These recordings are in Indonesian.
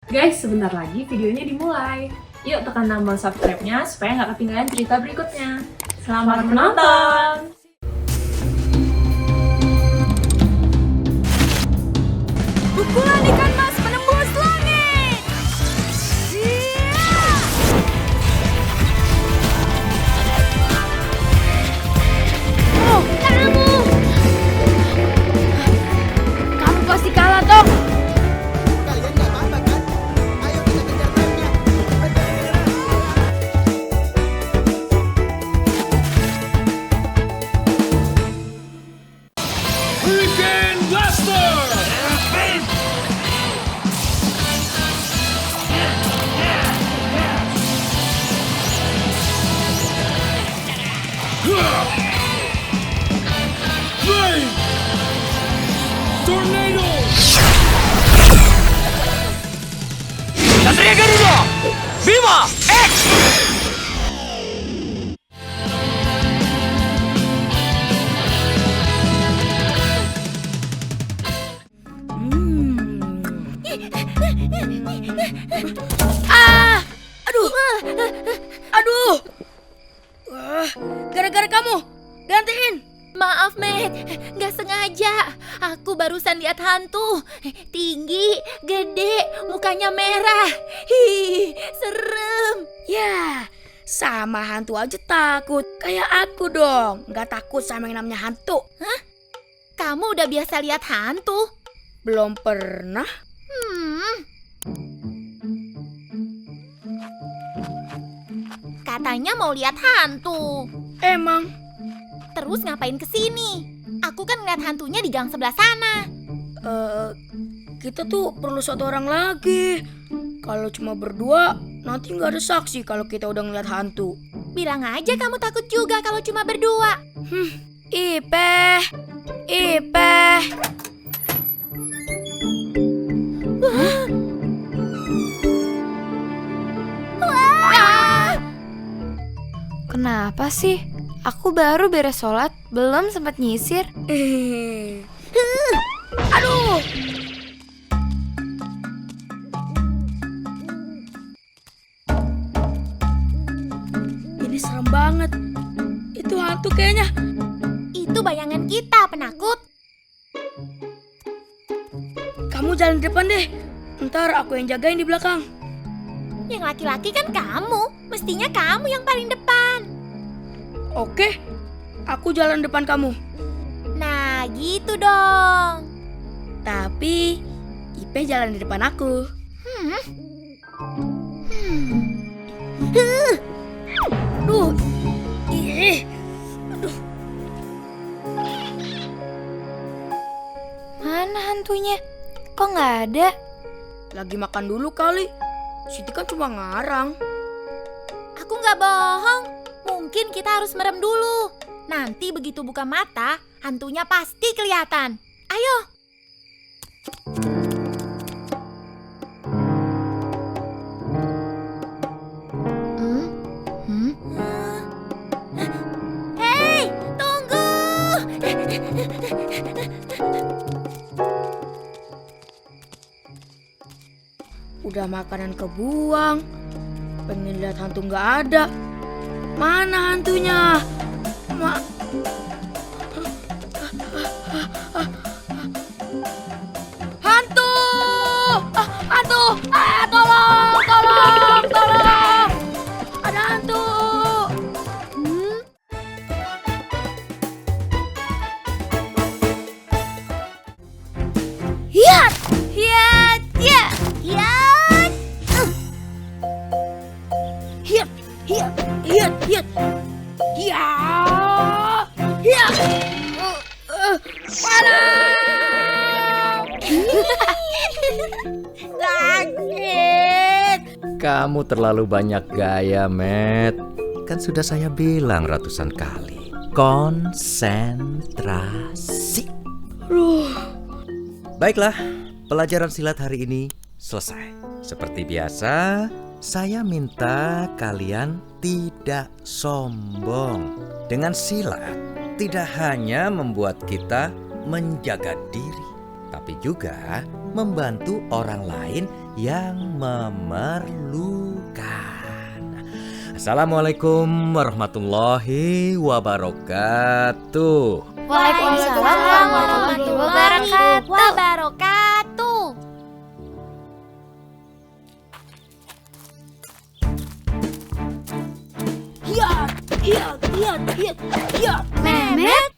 Guys, sebentar lagi videonya dimulai. Yuk tekan tombol subscribe-nya supaya nggak ketinggalan cerita berikutnya. Selamat menonton! Pukulan ikan mas menembus langit. Oh, kamu pasti kalah, Tok. Kalian nggak apa-apa kan? Ayo kita kejar truknya. Hurricane Blaster! Flame! Tornado! Satria Garuda! Bima! X! Ah! Aduh! Aduh! Wah, gara-gara kamu. Gantiin. Maaf, Matt. Nggak sengaja. Aku barusan lihat hantu. Tinggi, gede, mukanya merah. Hi, serem. Ya, sama hantu aja takut. Kayak aku dong. Nggak takut sama yang namanya hantu. Kamu udah biasa lihat hantu? Belum pernah. Katanya mau lihat hantu. Emang? Terus ngapain kesini? Aku kan ngeliat hantunya di gang sebelah sana. Kita tuh perlu satu orang lagi. Kalau cuma berdua, nanti nggak ada saksi kalau kita udah ngeliat hantu. Bilang aja kamu takut juga kalau cuma berdua. Ipeh. Ipeh. Kenapa sih? Aku baru beres sholat, belum sempat nyisir. Aduh. Ini serem banget. Itu hantu kayaknya. Itu bayangan kita, penakut. Kamu jalan di depan deh. Ntar aku yang jagain di belakang. Yang laki-laki kan kamu. Mestinya kamu yang paling depan. Oke, aku jalan depan kamu. Nah, gitu dong. Tapi Ipe jalan di depan aku. Aduh. Ih. Aduh. Mana hantunya? Kok nggak ada? Lagi makan dulu kali. Siti kan cuma ngarang. Aku nggak bohong. Mungkin kita harus merem dulu. Nanti begitu buka mata, hantunya pasti kelihatan. Ayo. Hei, tunggu. Udah makanan kebuang. Pengen lihat hantu nggak ada. Mana hantunya? Hantu! Hantu! Tolong! Tolong! Tolong! Ada hantu! Hiat! Hiat! Ya! Hiat! Hiat! Hiat! Hiat! Hiat! Hiat! Hiat! Sakit! Kamu terlalu banyak gaya, Matt. Kan sudah saya bilang ratusan kali. Konsentrasi. Baiklah, pelajaran silat hari ini selesai. Seperti biasa, saya minta kalian tidak sombong. Dengan silat, tidak hanya membuat kita menjaga diri, tapi juga membantu orang lain yang memerlukan. Assalamualaikum warahmatullahi wabarakatuh. Waalaikumsalam warahmatullahi wabarakatuh. Hiat. Mehmet,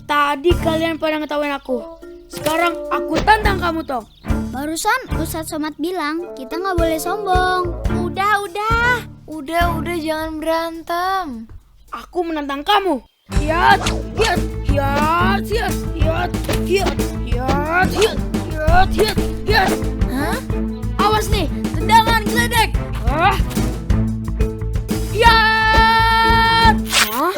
Tadi kalian pada ngetawain aku. Sekarang aku tantang kamu, Tong. Barusan Ustadz Somad bilang kita nggak boleh sombong. Udah, jangan berantem. Aku menantang kamu. Hiat. Hah? Awas nih, tendangan geledek. Hiat. Hah?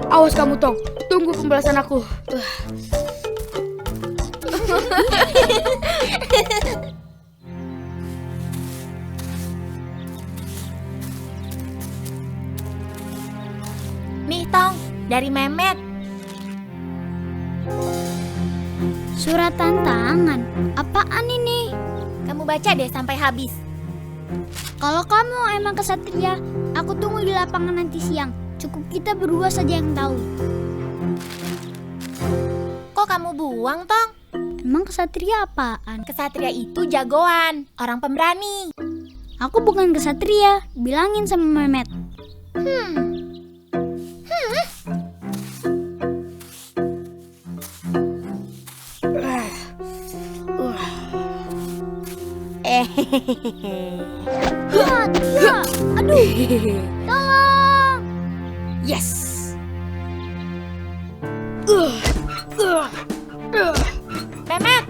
Awas kamu, Tong. Tunggu pembalasan aku. Nih Tong, dari Mehmet. Surat tantangan. Apaan ini? Kamu baca deh sampai habis. Kalau kamu emang kesatria, aku tunggu di lapangan nanti siang. Cukup kita berdua saja yang tahu. Kok kamu buang, Tong? Emang kesatria apaan? Kesatria itu jagoan, orang pemberani. Aku bukan kesatria. Bilangin sama Mehmet. Ya, aduh, tolong. Yes. Mehmet,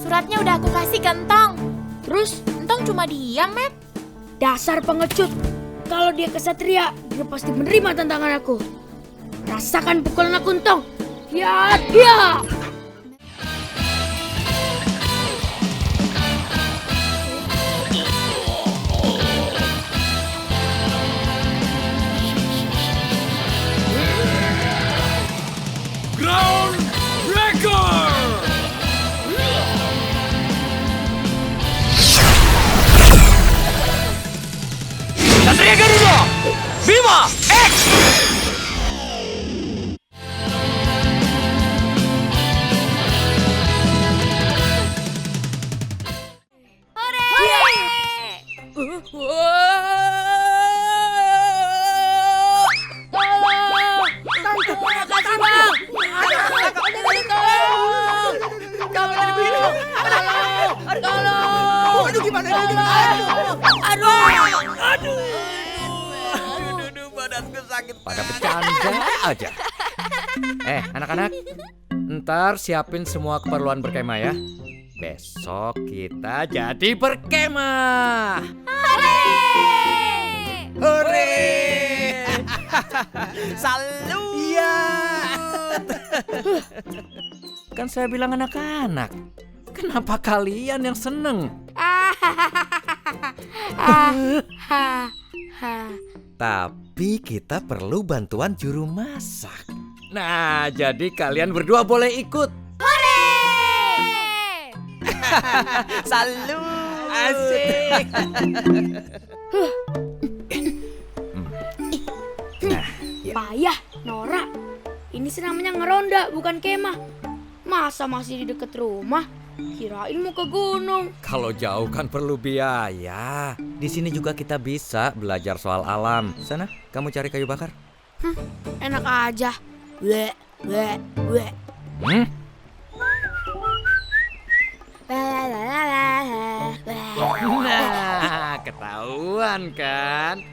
suratnya udah aku kasih ke Entong. Terus Entong cuma diam, Met. dasar pengecut. Kalau dia kesatria, dia pasti menerima tantangan aku. Rasakan pukulan aku, Tong. Hiat. Ground Breaker! Satria Garuda, Bima X. Aduh, gimana ini? Badanku sakit. Pada bercanda aja. Anak-anak, ntar siapin semua keperluan berkemah ya. Besok kita jadi berkemah. Hore! Salut! Iya. Kan saya bilang anak-anak. Kenapa kalian yang seneng? Tapi kita perlu bantuan juru masak. Nah, jadi kalian berdua boleh ikut. Salut! Asik! Payah, Nora. Ini sih namanya ngeronda, bukan kemah. Masa masih di deket rumah? Kirain mau ke gunung. Kalau jauh kan perlu biaya. Di sini juga kita bisa belajar soal alam. Sana, kamu cari kayu bakar. Enak aja. Bleh. Nah, ketahuan kan?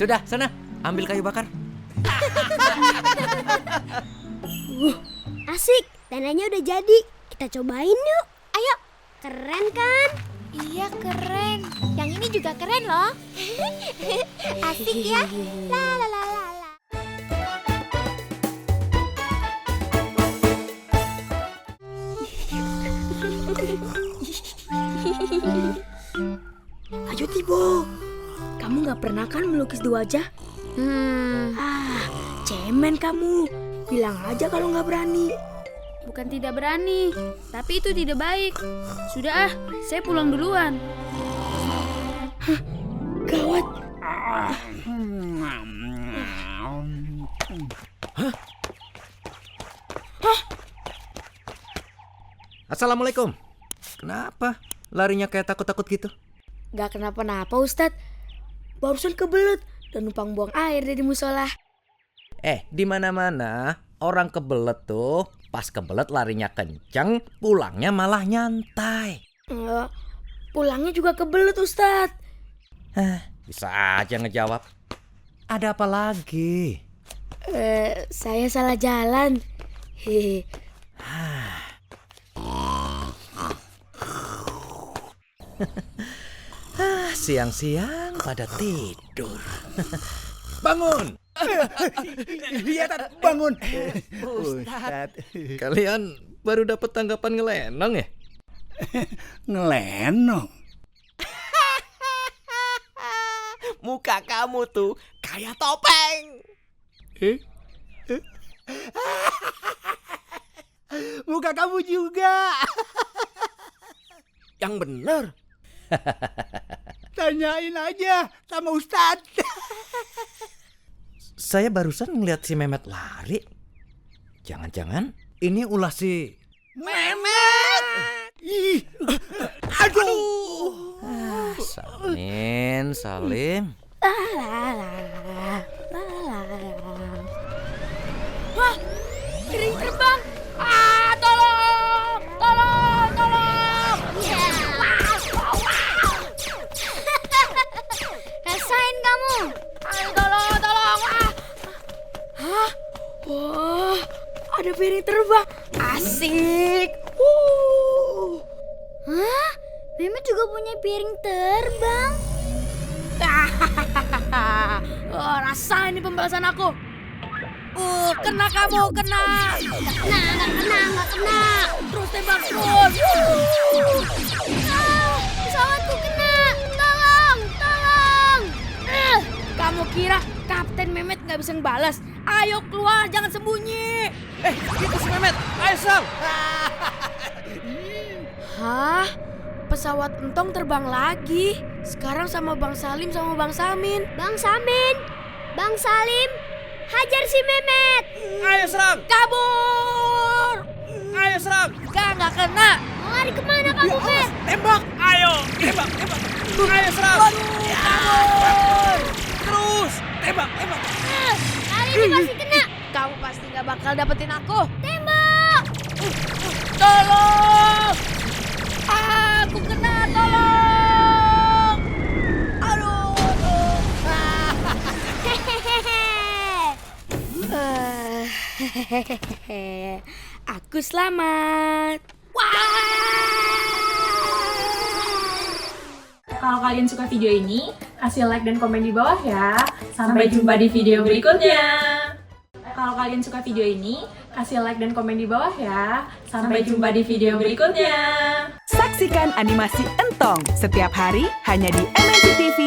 Sudah, sana, ambil kayu bakar. Asik, tendanya udah jadi. Kita cobain yuk. Ayo. Keren kan? Iya, keren. Yang ini juga keren loh. Asik ya. La la la la la. Ayo Tibo. Kamu gak pernah kan melukis 2 wajah? Cemen kamu. Bilang aja kalau nggak berani. Bukan tidak berani, tapi itu tidak baik. Sudah saya pulang duluan. Gawat. Assalamualaikum. Kenapa larinya kayak takut-takut gitu? Gak kenapa-napa Ustadz. Barusan kebelet dan numpang buang air dari musola. Di mana-mana orang kebelet tuh pas kebelet larinya kenceng, pulangnya malah nyantai. Pulangnya juga kebelet Ustadz. Bisa aja ngejawab. Ada apa lagi? Saya salah jalan. Hehe. Siang-siang pada tidur. Bangun! Iya, Tat, bangun. Ustaz, kalian baru dapat tanggapan ngelenong ya? Ngelenong. Muka kamu tuh kayak topeng. Muka kamu juga. Yang bener. Tanyain aja sama Ustadz. Saya barusan ngeliat si Mehmet lari. Jangan-jangan ini ulah si Mehmet. Ih, aduh. Salim. Wah, piring terbang. Tolong. Rasain kamu. Tolong. Hah? Wah, ada piring terbang. Asik. Hah? Mehmet juga punya piring terbang. Rasa ini pembalasan aku. Kena kamu, kena. Nggak kena. Terus tembak terus. Pesawatku kena. Tolong. Kamu kira Kapten Mehmet nggak bisa ngebalas? Ayo keluar, jangan sembunyi. Itu si Mehmet. Ayo Sam. Hah? Pesawat Entong terbang lagi. Sekarang sama Bang Salim sama Bang Samin. Bang Salim, hajar si Mehmet. Ayo serang. Kabur. Ayo serang. Nggak kena. Mau lari kemana kamu, Fer? Tembak. Ayo. Tembak. Ayo serang. Kabur. Terus. Tembak. Kali ini pasti kena. Kamu pasti nggak bakal dapetin aku. Tembak. Tolong. Aku kena, tolong. Aduh. Aku selamat. Kalau kalian suka video ini, kasih like dan komen di bawah ya. Sampai jumpa di video berikutnya. Kalau kalian suka video ini, kasih like dan komen di bawah ya. Sampai jumpa di video berikutnya. Saksikan animasi Entong setiap hari hanya di MNC TV